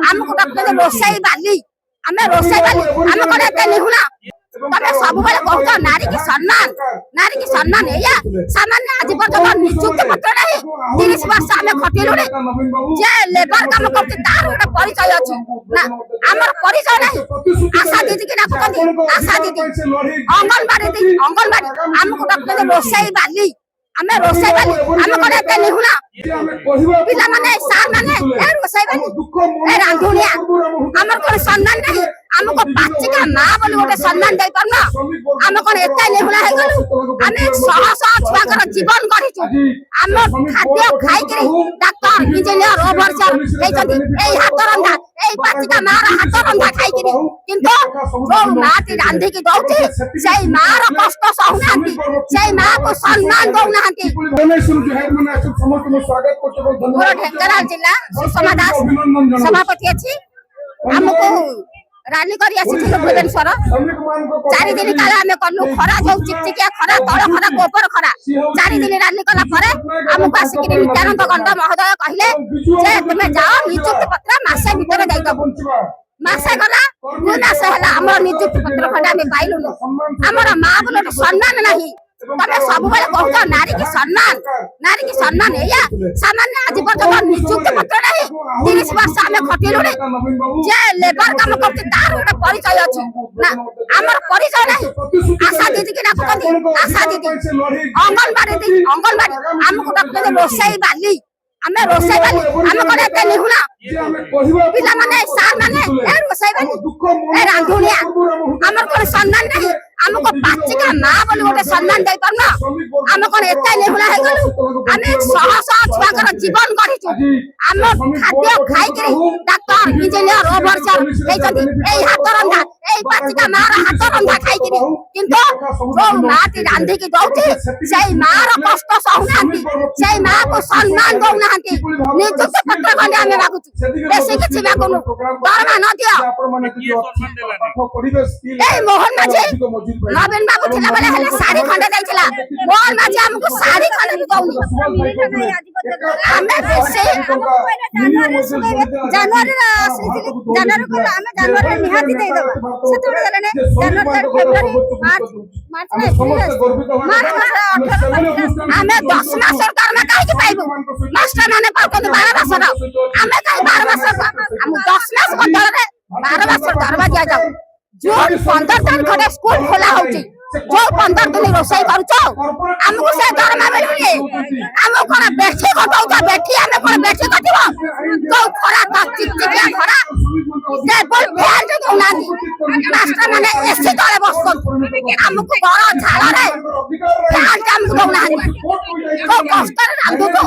आमको डॉक्टर रोसई बाली आमे रोसई बाली आमे कोने एते निहुना तमे सब बेले कहत नारी की सम्मान एया सामान्य आज पर्यंत नियुक्त पत्र नहीं 30 वर्ष आमे खटिलु रे जे लेबर काम करते तार गोटे परिचय अछि ना हमर परिचय नहीं आशा दीदी की ना कहती आशा दीदी अंगनबाड़ी हमको डॉक्टर रोसई बाली आमे रोसई बाली आमे कोने एते निहुना पिला माने सार माने ए रोसई बाली ए रांधुनिया हमर कोन सम्मान नहीं हमको बाच्ची का मां बोली गोटे सम्मान दे परना हम कोन एते निहुना हे गलु हमें सहसा छुआकर जीवन गढिछु हम खाद्य खाइ के डॉक्टर इंजीनियर ओवरसर ए जदी ए हाथ रंधा ए बाच्ची का मां हाथ रंधा खाइ के किंतु जो माटी रांधी की दउची सेई मां रो कष्ट सहनांती सेई मां को सम्मान दउनांती स्वागत करते धन्यवाद ढेंकानाल जिला सुषमा दास सभापति अछि हमको राली करी आसी भुवनेश्वर 4 दिन काल हमें कलु खरा जो चिकचिकिया खरा तळ खरा ऊपर खरा 4 दिन राली कला परे हमको आसी कि नित्यानंद गंड महोदय कहले जे तुमे जाओ नियुक्त पत्र मासे भीतर दे दबो मासे गला गुना से हला हमर नियुक्त पत्र खंडा में पाइलु हमर मां बोले सम्मान नहीं तमे सब बेले कहत नारी की सम्मान एया सामान्य आज पर्यंत नियुक्त पत्र नहीं 30 वर्ष आमे खटिलु रे जे लेबर काम करते तार गोटे परिचय अछि ना हमर परिचय नहीं आशा दीदी की ना कहती आशा दीदी अंगनबाड़ी हमको डॉक्टर रोसई बाली आमे रोसई बाली आमे कोने एते निहुना पिला माने सार माने ए रोसई बाली ए रांधुनिया हमर कोन सम्मान नहीं हमको बाच्ची का मां बोली गोटे सम्मान दे परना हम कोन एते निहुना हे गलु हमें सहसा छुआकर जीवन गढिछु हम खाद्य खाइ के डॉक्टर इंजीनियर ओवरसर ए जदी ए हाथ रंधा ए बाच्ची का मां हाथ रंधा खाइ के किंतु जो माटी रांधी की दउची सेई मां रो कष्ट सहनांती सेई मां को सम्मान दउनांती नियुक्त पत्र खंडे हमें मागुछु बेसी किछि मागुनु दरमा न दियो ए मोहन माझी नवीन बाबू थिला बेले हले साड़ी खंडे दैथिला मोहन माझी हमको साड़ी खंडे भी दउनी हमें बेसी जनवरी को हमें जनवरी निहाती दे देबा से थोड़ी गले जनवरी फरवरी मार्च हमें 10 मास सरकार में काहे की पाइबो मास्टर माने पाउको 12 मास हमें काहे 12 मास हम 10 मास बदल रे 12 मास दरवा दिया जाऊ जून 15 तारीख खटे स्कूल खोला होची जो 15 दिन रोसई करूचो हमको से दरमा मिलुनी हम कोन बेठी कटौता बेठी हम कोन बेठी कटिबो तो खरा त चिकचिकिया खरा जे बोल फैल जो नादी मास्टर माने एसी तळे बसको हमको बड़ झाड़ रे फैल हम को नादी तो कष्ट रांधु तो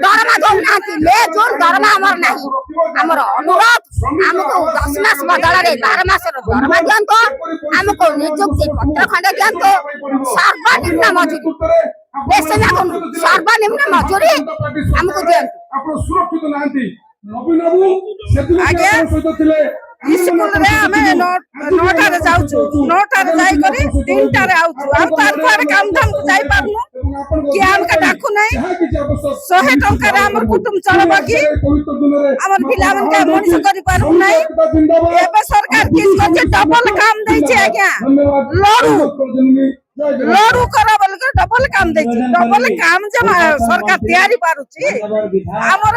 दरमा दो नादी ले जोर दरमा हमर नहीं हमर अनुरोध हमको 10 मास बदल रे 12 मास दरमा दियंतो हमको नियुक्ति पत्र खंडे दियंतो सर्वनिम्न मजूरी बेसे ना सर्वनिम्न मजूरी हमको दियंतो आपण सुरक्षित नांती नवीन बाबू सेदिन सहित थिले स्कूल रे हमें 9टा रे जाउछु 9टा रे जाई करी 3टा रे आउछु हम तार पर काम धाम को जाई पाबनु कि हमका डाकू नहीं 100 टंका रे हमर कुटुंब चलबा की हमर पिला मन का मनुष्य करि पारु नहीं एबे सरकार किस करछे डबल काम दै छै आज्ञा लड़ू करा बोल के डबल काम दै छै डबल काम जब सरकार तैयारी पारुची हमर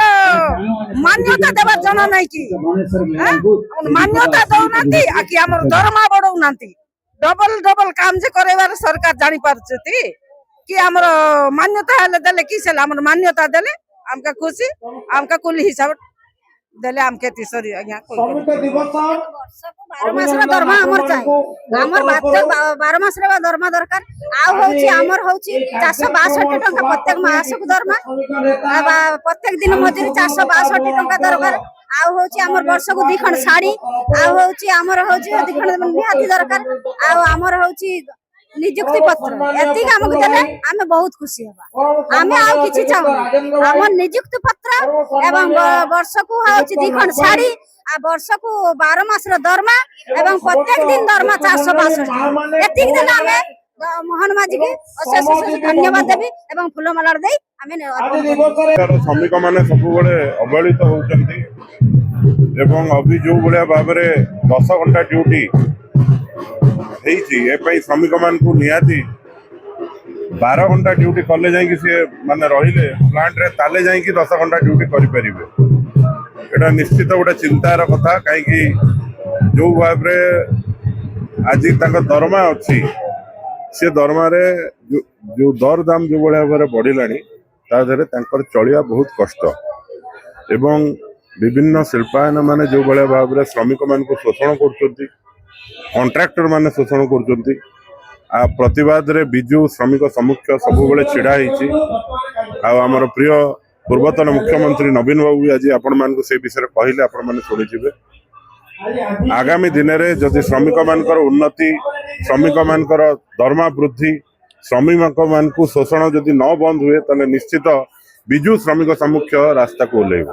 मान्यता देबा जन नहीं की मान्यता दउनांती आ कि हमर दरमा बडौनांती डबल काम जे करेबार सरकार जानि पारुचती कि हमर मान्यता हले देले कि से हमर मान्यता देले हमका खुशी हमका कुल हिसाब देले हमके तीसरी आज्ञा संविधान दिवस 12 मास रे दरमा हमर चाहि हमर बात 12 मास रे दरमा दरकार आ होची हमर होची 462 टंका प्रत्येक मासक दरमा प्रत्येक दिन मजूरी 462 टंका दरकार आ होची हमर वर्ष को 2 खंड साड़ी आ होची हमर होची 2 खंड निहाती दरकार आ हमर होची नियुक्ति पत्र एति हमक देले हमें बहुत खुशी होबा हमें आ किछि चाहू हमर नियुक्ति पत्र एवं वर्ष को होची 2 खंड साड़ी आ वर्ष को 12 मास रो दरमा एवं प्रत्येक दिन दरमा 462 एति देले हमें मोहन माझी के अशेष धन्यवाद देबी एवं फूलमाला दे हमें श्रमिक माने सब बड़े अवहेलित होउचंती এবং ଅଭି ଯେଉଁ ଭଳିଆ ଭାବରେ 10 ଘଣ୍ଟା ଡ୍ୟୁଟି ହେଇଛି ଏ ପାଇଁ ଶ୍ରମିକମାନଙ୍କୁ ନିହାତି 12 ଘଣ୍ଟା ଡ୍ୟୁଟି କଲେ ଯାଇକି ସିଏ ମାନେ ରହିଲେ ପ୍ଲାଣ୍ଟରେ ତାହେଲେ ଯାଇକି 10 ଘଣ୍ଟା ଡ୍ୟୁଟି କରିପାରିବେ। ଏଇଟା ନିଶ୍ଚିତ ଗୋଟେ ଚିନ୍ତାର କଥା, କାହିଁକି ଯେଉଁ ଭାବରେ ଆଜି ତାଙ୍କ ଦରମା ଅଛି ସେ ଦରମାରେ ଯେଉଁ ଦରଦାମ ଯେଉଁ ଭଳିଆ ଭାବରେ ବଢ଼ିଲାଣି ତା ଦେହରେ ତାଙ୍କର ଚଳିବା ବହୁତ କଷ୍ଟ ଏବଂ ବିଭିନ୍ନ ଶିଳ୍ପାୟନ ମାନେ ଯେଉଁ ଭଳିଆ ଭାବରେ ଶ୍ରମିକମାନଙ୍କୁ ଶୋଷଣ କରୁଛନ୍ତି, କଣ୍ଟ୍ରାକ୍ଟର ମାନେ ଶୋଷଣ କରୁଛନ୍ତି। आ प्रतिवाद रे बिजु श्रमिक सम्मुख सबुबले छिड़ा होईची। आमर प्रिय पूर्वतन मुख्यमंत्री नवीन बाबू भी आज आपण मानक से विषय कहले आपण माने सुनिजिबे। आगामी दिन में जदि श्रमिक मानकर उन्नति, श्रमिक मानकर दरमा वृद्धि, श्रमिक मानक शोषण जदि न बंद हुए ताले निश्चित बिजु श्रमिक सम्मुख रास्ता को ओह्लैब।